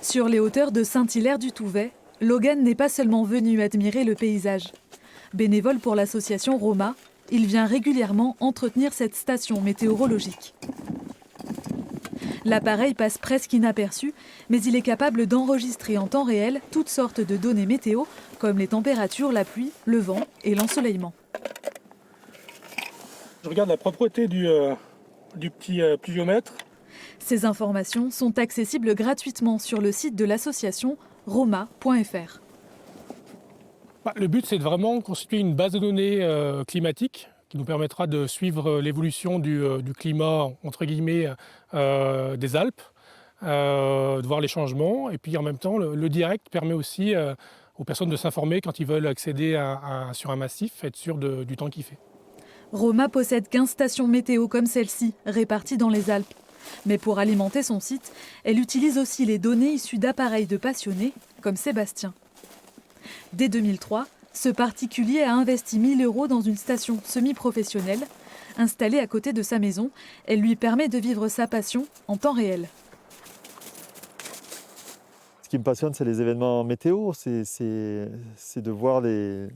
Sur les hauteurs de Saint-Hilaire-du-Touvet, Logan n'est pas seulement venu admirer le paysage. Bénévole pour l'association Roma, il vient régulièrement entretenir cette station météorologique. L'appareil passe presque inaperçu, mais il est capable d'enregistrer en temps réel toutes sortes de données météo, comme les températures, la pluie, le vent et l'ensoleillement. Je regarde la propreté du petit pluviomètre. Ces informations sont accessibles gratuitement sur le site de l'association roma.fr. Le but, c'est de vraiment constituer une base de données climatique qui nous permettra de suivre l'évolution du climat, entre guillemets, des Alpes, de voir les changements. Et puis en même temps, le direct permet aussi aux personnes de s'informer quand ils veulent accéder sur un massif, être sûr du temps qu'il fait. Roma possède 15 stations météo comme celle-ci, réparties dans les Alpes. Mais pour alimenter son site, elle utilise aussi les données issues d'appareils de passionnés, comme Sébastien. Dès 2003, ce particulier a investi 1 000 € dans une station semi-professionnelle. Installée à côté de sa maison, elle lui permet de vivre sa passion en temps réel. Ce qui me passionne, c'est les événements météo, c'est de voir les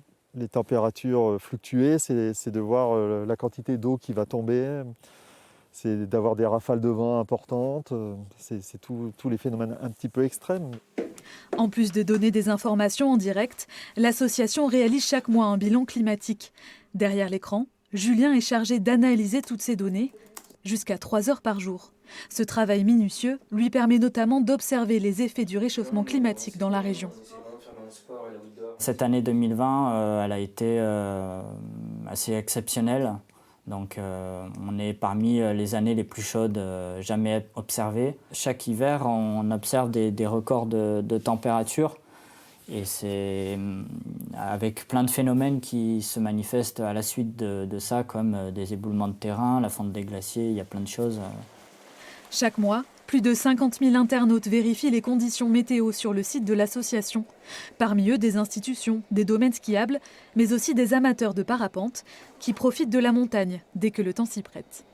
températures fluctuer, c'est de voir la quantité d'eau qui va tomber, c'est d'avoir des rafales de vent importantes, c'est tous les phénomènes un petit peu extrêmes. En plus de donner des informations en direct, l'association réalise chaque mois un bilan climatique. Derrière l'écran, Julien est chargé d'analyser toutes ces données, jusqu'à 3 heures par jour. Ce travail minutieux lui permet notamment d'observer les effets du réchauffement climatique dans la région. Cette année 2020, elle a été assez exceptionnelle. Donc on est parmi les années les plus chaudes jamais observées. Chaque hiver, on observe des records de température. Et c'est avec plein de phénomènes qui se manifestent à la suite de ça, comme des éboulements de terrain, la fonte des glaciers, il y a plein de choses. Chaque mois, plus de 50 000 internautes vérifient les conditions météo sur le site de l'association. Parmi eux, des institutions, des domaines skiables, mais aussi des amateurs de parapente qui profitent de la montagne dès que le temps s'y prête.